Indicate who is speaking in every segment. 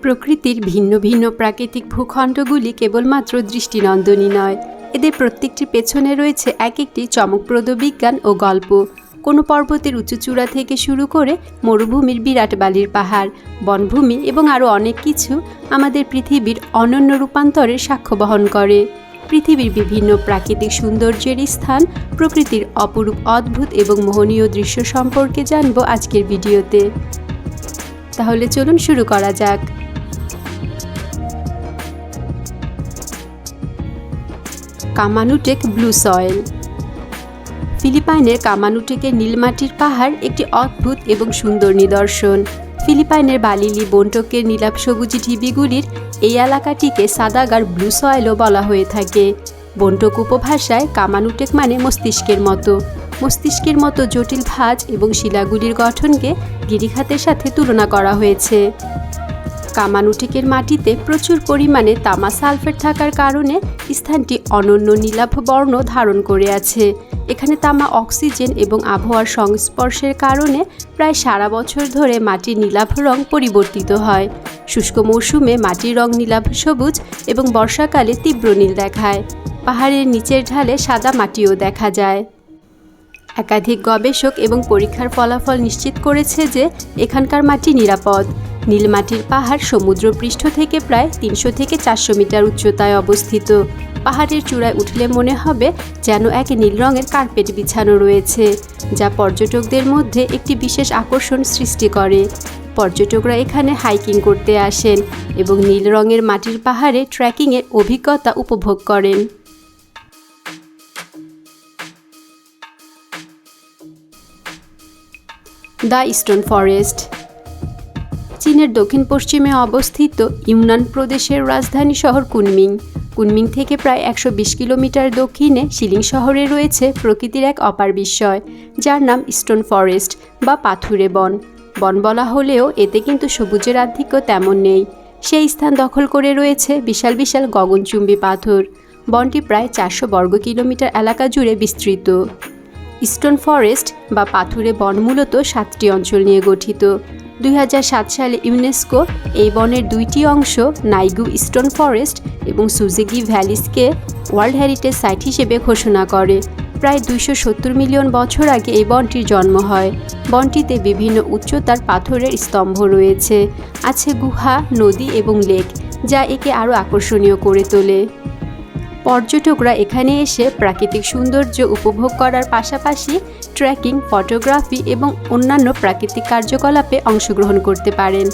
Speaker 1: প্রকৃতির ভিন্ন ভিন্ন প্রাকৃতিক ভূখণ্ডগুলি কেবলমাত্র দৃষ্টিনন্দনই নয়, এদের প্রত্যেকটির পেছনে রয়েছে এক একটি চমকপ্রদ বিজ্ঞান ও গল্প। কোনো পর্বতের উঁচু চূড়া থেকে শুরু করে মরুভূমির বিরাট বালির পাহাড়, বনভূমি এবং আরও অনেক কিছু আমাদের পৃথিবীর অনন্য রূপান্তরের সাক্ষ্য বহন করে। পৃথিবীর বিভিন্ন প্রাকৃতিক সৌন্দর্যের স্থান, প্রকৃতির অপরূপ অদ্ভুত এবং মোহনীয় দৃশ্য সম্পর্কে জানব আজকের ভিডিওতে। তাহলে চলুন শুরু করা যাক। কামানুটেক ব্লু সয়েল। ফিলিপাইনের কামানুটেকের নীলমাটির পাহাড় একটি অদ্ভুত এবং সুন্দর নিদর্শন। ফিলিপাইনের বালিলি বন্টকের নীলাভ সবুজ ঢিবিগুলির এই এলাকাটিকে সাদাগার ব্লু সয়েলও বলা হয়ে থাকে। বন্টক উপভাষায় কামানুটেক মানে মস্তিষ্কের মতো জটিল ভাঁজ এবং শিলাগুলির গঠনকে গিরিখাতের সাথে তুলনা করা হয়েছে। কামানুটেকের মাটিতে প্রচুর পরিমাণে তামা সালফেট থাকার কারণে স্থানটি অনন্য নীলাভ বর্ণ ধারণ করে আছে। এখানে তামা অক্সিজেন এবং আবহাওয়ার সংস্পর্শের কারণে প্রায় সারা বছর ধরে মাটির নীলাভ রং পরিবর্তিত হয়। শুষ্ক মৌসুমে মাটির রং নীলাভ সবুজ এবং বর্ষাকালে তীব্র নীল দেখায়। পাহাড়ের নিচের ঢালে সাদা মাটিও দেখা যায়। একাধিক গবেষক এবং পরীক্ষার ফলাফল নিশ্চিত করেছে যে এখানকার মাটি নিরাপদ। নীলমাটির পাহাড় সমুদ্রপৃষ্ঠ থেকে প্রায় 300 থেকে 400 মিটার উচ্চতায় অবস্থিত। পাহাড়ের চূড়ায় উঠলে মনে হবে যেন এক নীল রঙের কার্পেট বিছানো রয়েছে, যা পর্যটকদের মধ্যে একটি বিশেষ আকর্ষণ সৃষ্টি করে। পর্যটকরা এখানে হাইকিং করতে আসেন এবং নীল রঙের মাটির পাহাড়ে ট্রেকিংয়ের অভিজ্ঞতা উপভোগ করেন। The stone forest. চীনের দক্ষিণ পশ্চিমে অবস্থিত ইউনান প্রদেশের রাজধানী শহর কুনমিং থেকে প্রায় 120 কিলোমিটার দক্ষিণে শিলিং শহরে রয়েছে প্রকৃতির এক অপার বিস্ময়, যার নাম স্টোন ফরেস্ট বা পাথুরে বন। বন বলা হলেও এতে কিন্তু সবুজের আধিক্য তেমন নেই। সেই স্থান দখল করে রয়েছে বিশাল বিশাল গগনচুম্বী পাথর। বনটি প্রায় 400 বর্গ কিলোমিটার এলাকা জুড়ে বিস্তৃত। স্টোন ফরেস্ট বা পাথুরে বন মূলত 7টি অঞ্চল নিয়ে গঠিত। 2007 সালে ইউনেস্কো এই বনের 2টি অংশ নাইগু স্টোন ফরেস্ট এবং সুজেগি ভ্যালিসকে ওয়ার্ল্ড হেরিটেজ সাইট হিসেবে ঘোষণা করে। প্রায় 270 মিলিয়ন বছর আগে এই বনটির জন্ম হয়। বনটিতে বিভিন্ন উচ্চতার পাথরের স্তম্ভ রয়েছে, আছে গুহা, নদী এবং লেক, যা একে আরও আকর্ষণীয় করে তোলে। পর্যটকরা এখানে এসে প্রাকৃতিক সৌন্দর্য উপভোগ করার পাশাপাশি ট্রেকিং, ফটোগ্রাফি এবং অন্যান্য প্রাকৃতিক কার্যকলাপে অংশগ্রহণ করতে পারেন।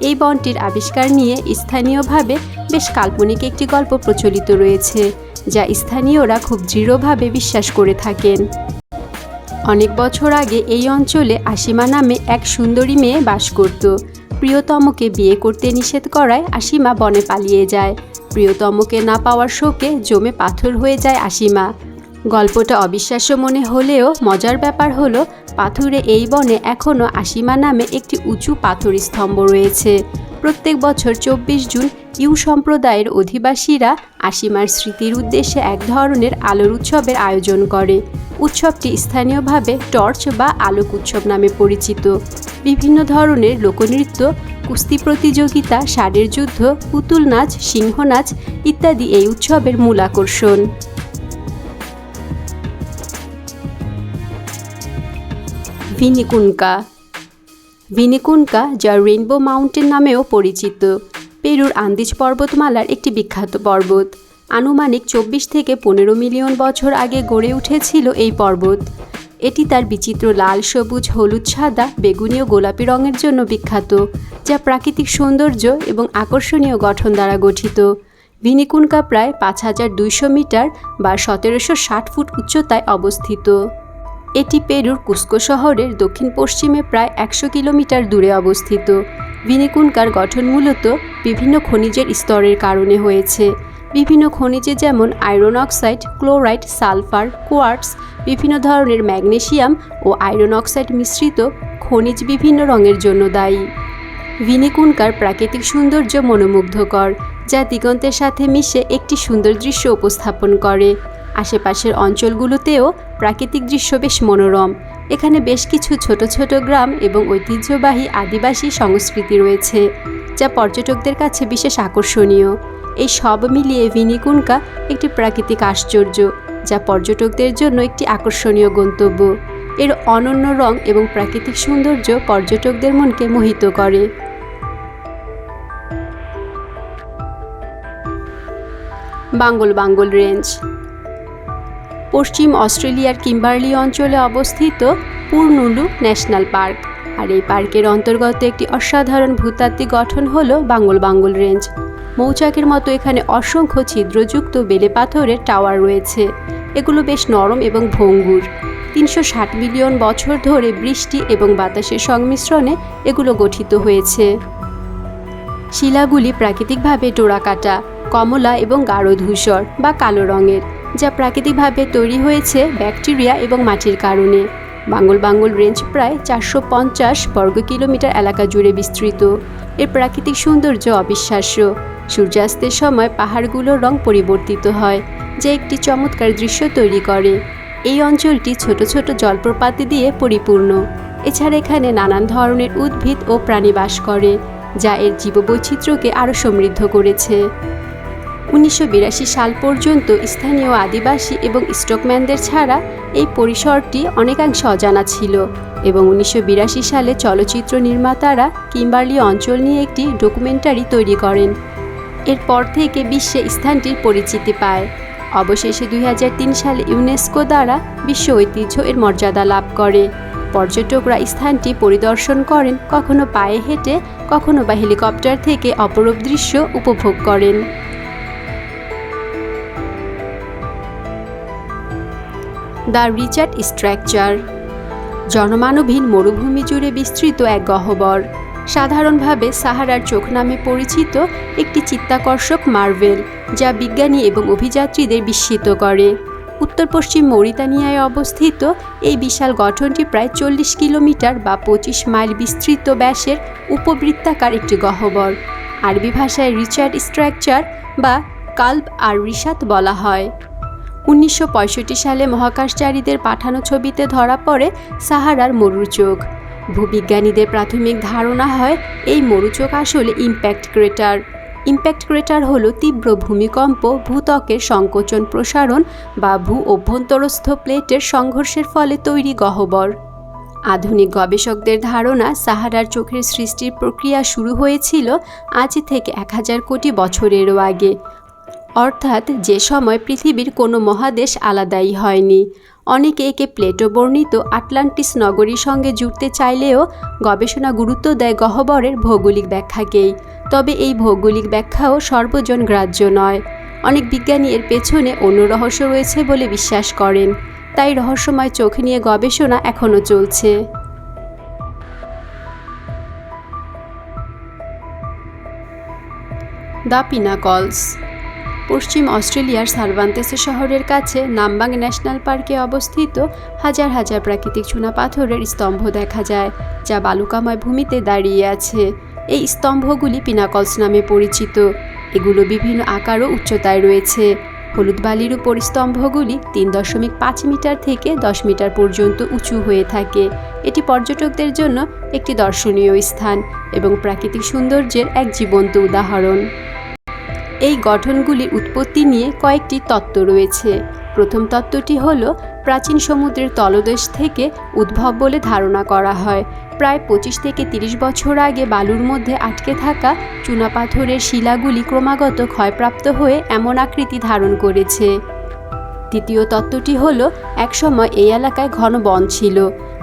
Speaker 1: এই বনটির আবিষ্কার নিয়ে স্থানীয়ভাবে বেশ কাল্পনিক একটি গল্প প্রচলিত রয়েছে, যা স্থানীয়রা খুব দৃঢ়ভাবে বিশ্বাস করে থাকেন। অনেক বছর আগে এই অঞ্চলে আশিমা নামে এক সুন্দরী মেয়ে বাস করত। প্রিয়তমকে বিয়ে করতে নিষেধ করায় আশিমা বনে পালিয়ে যায়। প্রিয়তমকে না পাওয়ার শোকে জমে পাথর হয়ে যায় আশিমা। গল্পটা অবিশ্বাস্য মনে হলেও মজার ব্যাপার হলো পাথুরে এই বনে এখনও আশিমা নামে একটি উঁচু পাথর স্তম্ভ রয়েছে। প্রত্যেক বছর 24 জুন ইউ সম্প্রদায়ের অধিবাসীরা আশিমার স্মৃতির উদ্দেশ্যে এক ধরনের আলোর উৎসবের আয়োজন করে। উৎসবটি স্থানীয়ভাবে টর্চ বা আলোক উৎসব নামে পরিচিত। বিভিন্ন ধরনের লোকনৃত্য, কুস্তি প্রতিযোগিতা, ষাঁড়ের যুদ্ধ, পুতুল নাচ, সিংহ নাচ ইত্যাদি এই উৎসবের মূল আকর্ষণ। ভিনিকুনকা, যা রেইনবো মাউন্টেন নামেও পরিচিত, পেরুর আন্দিজ পর্বতমালার একটি বিখ্যাত পর্বত। আনুমানিক 24 থেকে 15 মিলিয়ন বছর আগে গড়ে উঠেছিল এই পর্বত। এটি তার বিচিত্র লাল, সবুজ, হলুদ, সাদা, বেগুনি ও গোলাপি রঙের জন্য বিখ্যাত, যা প্রাকৃতিক সৌন্দর্য এবং আকর্ষণীয় গঠন দ্বারা গঠিত। ভিনিকুনকা প্রায় 5200 মিটার বা 1760 ফুট উচ্চতায় অবস্থিত। এটি পেরুর কুস্কো শহরের দক্ষিণ পশ্চিমে প্রায় 100 কিলোমিটার দূরে অবস্থিত। ভিনিকুনকার গঠন মূলত বিভিন্ন খনিজের স্তরের কারণে হয়েছে। বিভিন্ন খনিজে যেমন iron oxide, chloride, sulphur, quartz, বিভিন্ন ধরনের ম্যাগনেসিয়াম ও আয়রন অক্সাইড মিশ্রিত খনিজ বিভিন্ন রঙের জন্য দায়ী। ভিনিকুনকার প্রাকৃতিক সৌন্দর্য মনোমুগ্ধকর, যা দিগন্তের সাথে মিশে একটি সুন্দর দৃশ্য উপস্থাপন করে। আশেপাশের অঞ্চলগুলোতেও প্রাকৃতিক দৃশ্য বেশ মনোরম। এখানে বেশ কিছু ছোট ছোট গ্রাম এবং ঐতিহ্যবাহী আদিবাসী সংস্কৃতি রয়েছে, যা পর্যটকদের কাছে বিশেষ আকর্ষণীয়। এই সব মিলিয়ে ভিনিকুনকা একটি প্রাকৃতিক আশ্চর্য, যা পর্যটকদের জন্য একটি আকর্ষণীয় গন্তব্য। এর অনন্য রং এবং প্রাকৃতিক সৌন্দর্য পর্যটকদের মনকে মোহিত করে। বাঙ্গল রেঞ্জ পশ্চিম অস্ট্রেলিয়ার কিম্বারলি অঞ্চলে অবস্থিত পুরনুলু ন্যাশনাল পার্ক, আর এই পার্কের অন্তর্গত একটি অসাধারণ ভূতাত্ত্বিক গঠন হল বাঙ্গল রেঞ্জ। মৌচাকের মতো এখানে অসংখ্য ছিদ্রযুক্ত বেলে পাথরের টাওয়ার রয়েছে। এগুলো বেশ নরম এবং ভঙ্গুর। 360 মিলিয়ন বছর ধরে বৃষ্টি এবং বাতাসের সংমিশ্রণে এগুলো গঠিত হয়েছে। শিলাগুলি প্রাকৃতিকভাবে ডোরাকাটা, কমলা এবং গাঢ় ধূসর বা কালো রঙের, যা প্রাকৃতিকভাবে তৈরি হয়েছে ব্যাকটেরিয়া এবং মাটির কারণে। বাঙ্গল রেঞ্জ প্রায় 450 বর্গ কিলোমিটার এলাকা জুড়ে বিস্তৃত। এর প্রাকৃতিক সৌন্দর্য অবিশ্বাস্য। সূর্যাস্তের সময় পাহাড়গুলোর রং পরিবর্তিত হয়, যা একটি চমৎকার দৃশ্য তৈরি করে। এই অঞ্চলটি ছোট ছোট জলপ্রপাত দিয়ে পরিপূর্ণ। এছাড়া এখানে নানান ধরনের উদ্ভিদ ও প্রাণী বাস করে, যা এর জীববৈচিত্র্যকে আরও সমৃদ্ধ করেছে। 1982 সাল পর্যন্ত স্থানীয় আদিবাসী এবং স্টকম্যানদের ছাড়া এই পরিসরটি অনেকাংশে অজানা ছিল, এবং 1982 সালে চলচ্চিত্র নির্মাতারা কিম্বারলি অঞ্চল নিয়ে একটি ডকুমেন্টারি তৈরি করেন। এরপর থেকে বিশ্বে স্থানটির পরিচিতি পায়। অবশেষে 2003 সালে ইউনেস্কো দ্বারা বিশ্ব ঐতিহ্য এর মর্যাদা লাভ করে। পর্যটকরা স্থানটি পরিদর্শন করেন, কখনো পায়ে হেঁটে, কখনো বা হেলিকপ্টার থেকে অপরূপ দৃশ্য উপভোগ করেন। দ্য রিচার্ড স্ট্রাকচার জনমানবহীন মরুভূমি জুড়ে বিস্তৃত এক গহ্বর, সাধারণভাবে সাহারার চোখ নামে পরিচিত একটি চিত্তাকর্ষক মার্ভেল, যা বিজ্ঞানী এবং অভিযাত্রীদের বিস্মিত করে। উত্তর পশ্চিম মরিতানিয়ায় অবস্থিত এই বিশাল গঠনটি প্রায় 40 কিলোমিটার বা 25 মাইল বিস্তৃত ব্যাসের উপবৃত্তাকার একটি গহ্বর। আরবি ভাষায় রিচার্ড স্ট্রাকচার বা কালব আর রিশাত বলা হয়। 1965 সালে মহাকাশচারীদের পাঠানো ছবিতে ধরা পড়ে সাহারার মরুচোখ। ভূবিজ্ঞানীদের প্রাথমিক ধারণা হয় এই মরুচোখ আসলে ইম্প্যাক্ট ক্রেটার হলো তীব্র ভূমিকম্প, ভূত্বকের সংকোচন প্রসারণ বা ভূ অভ্যন্তরস্থ প্লেটের সংঘর্ষের ফলে তৈরি গহ্বর। আধুনিক গবেষকদের ধারণা সাহারার চোখের সৃষ্টির প্রক্রিয়া শুরু হয়েছিল আজ থেকে 1000 কোটি বছরেরও আগে, অর্থাৎ যে সময় পৃথিবীর কোনো মহাদেশ আলাদাই হয়নি। অনেকে একে প্লেটো বর্ণিত আটলান্টিস নগরীর সঙ্গে জুড়তে চাইলেও গবেষণা গুরুত্ব দেয় গহ্বরের ভৌগোলিক ব্যাখ্যাকেই। তবে এই ভৌগোলিক ব্যাখ্যাও সর্বজন গ্রাহ্য নয়। অনেক বিজ্ঞানী এর পেছনে অন্য রহস্য রয়েছে বলে বিশ্বাস করেন, তাই রহস্যময় চোখ নিয়ে গবেষণা এখনও চলছে। দ্য পিনাকলস পশ্চিম অস্ট্রেলিয়ার সার্ভান্তেস শহরের কাছে নামবাং ন্যাশনাল পার্কে অবস্থিত হাজার হাজার প্রাকৃতিক চুনাপাথরের স্তম্ভ দেখা যায়, যা বালুকাময় ভূমিতে দাঁড়িয়ে আছে। এই স্তম্ভগুলি পিনাকলস নামে পরিচিত। এগুলো বিভিন্ন আকার ও উচ্চতায় রয়েছে। হলুদ বালির উপর স্তম্ভগুলি 3.5 মিটার থেকে 10 মিটার পর্যন্ত উঁচু হয়ে থাকে। এটি পর্যটকদের জন্য একটি দর্শনীয় স্থান এবং প্রাকৃতিক সৌন্দর্যের এক জীবন্ত উদাহরণ। এই গঠনগুলির উৎপত্তি নিয়ে কয়েকটি তত্ত্ব রয়েছে। প্রথম তত্ত্বটি হল প্রাচীন সমুদ্রের তলদেশ থেকে উদ্ভব বলে ধারণা করা হয়। প্রায় 25 থেকে 30 বছর আগে বালুর মধ্যে আটকে থাকা চুনাপাথরের শিলাগুলি ক্রমাগত ক্ষয়প্রাপ্ত হয়ে এমন আকৃতি ধারণ করেছে। দ্বিতীয় তত্ত্বটি হল একসময় এই এলাকায় ঘন বন ছিল।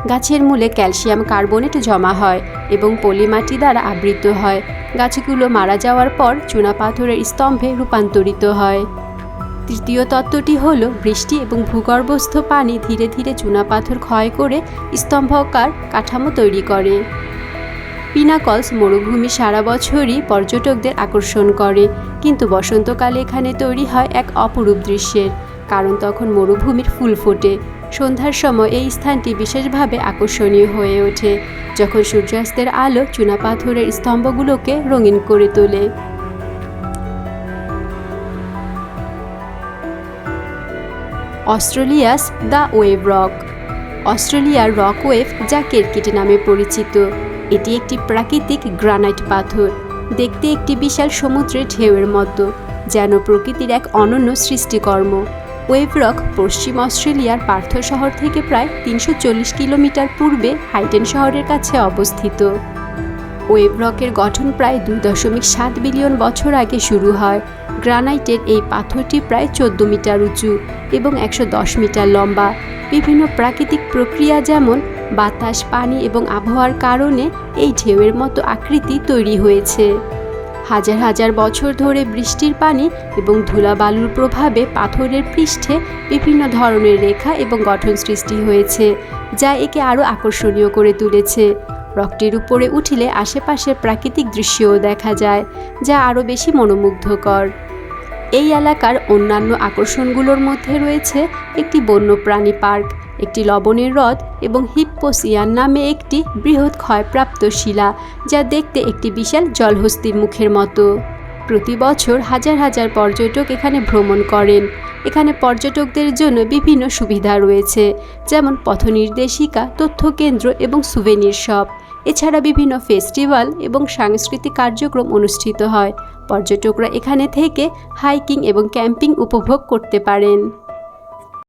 Speaker 1: গাছের মূলে ক্যালসিয়াম কার্বনেট জমা হয় এবং পলি মাটি দ্বারা আবৃত হয়। গাছগুলো মারা যাওয়ার পর চুনাপাথরের স্তম্ভে রূপান্তরিত হয়। তৃতীয় তত্ত্বটি হল বৃষ্টি এবং ভূগর্ভস্থ পানি ধীরে ধীরে চুনাপাথর ক্ষয় করে স্তম্ভকার কাঠামো তৈরি করে। পিনাকলস মরুভূমি সারা বছরই পর্যটকদের আকর্ষণ করে, কিন্তু বসন্তকালে এখানে তৈরি হয় এক অপরূপ দৃশ্যের, কারণ তখন মরুভূমির ফুল ফোটে। সন্ধ্যার সময় এই স্থানটি বিশেষভাবে আকর্ষণীয় হয়ে ওঠে, যখন সূর্যাস্তের আলো চুনাপাথরের স্তম্ভগুলোকে রঙিন করে তোলে। অস্ট্রেলিয়াস দ্য ওয়েভ রক অস্ট্রেলিয়ার রক ওয়েভ, যা কেরকিটি নামে পরিচিত। এটি একটি প্রাকৃতিক গ্রানাইট পাথর। দেখতে একটি বিশাল সমুদ্রের ঢেউয়ের মতো, যেন প্রকৃতির এক অনন্য সৃষ্টিকর্ম। ওয়েভ রক পশ্চিম অস্ট্রেলিয়ার পার্থ শহর থেকে প্রায় 340 কিলোমিটার পূর্বে হাইটেন শহরের কাছে অবস্থিত। ওয়েভ রকের গঠন প্রায় 2.7 বিলিয়ন বছর আগে শুরু হয়। গ্রানাইটের এই পাথরটি প্রায় 14 মিটার উঁচু এবং 110 মিটার লম্বা। বিভিন্ন প্রাকৃতিক প্রক্রিয়া যেমন বাতাস, পানি এবং আবহাওয়ার কারণে এই ঢেউয়ের মতো আকৃতি তৈরি হয়েছে। হাজার হাজার বছর ধরে বৃষ্টির পানি এবং ধুলাবালুর প্রভাবে পাথরের পৃষ্ঠে বিভিন্ন ধরনের রেখা এবং গঠন সৃষ্টি হয়েছে, যা একে আরও আকর্ষণীয় করে তুলেছে। রকটির উপরে উঠলে আশেপাশের প্রাকৃতিক দৃশ্যও দেখা যায়, যা আরও বেশি মনোমুগ্ধকর। এই এলাকার অন্যান্য আকর্ষণগুলোর মধ্যে রয়েছে একটি বন্যপ্রাণী পার্ক, একটি লবণের হ্রদ এবং হিপ্পোসিয়ান নামে একটি বৃহৎ ক্ষয়প্রাপ্ত শিলা, যা দেখতে একটি বিশাল জলহস্তির মুখের মতো। প্রতি বছর হাজার হাজার পর্যটক এখানে ভ্রমণ করেন। এখানে পর্যটকদের জন্য বিভিন্ন সুবিধা রয়েছে, যেমন পথনির্দেশিকা, তথ্যকেন্দ্র এবং সুভেনির শপ। এছাড়া বিভিন্ন ফেস্টিভ্যাল এবং সাংস্কৃতিক কার্যক্রম অনুষ্ঠিত হয়। পর্যটকরা এখানে থেকে হাইকিং এবং ক্যাম্পিং উপভোগ করতে পারেন।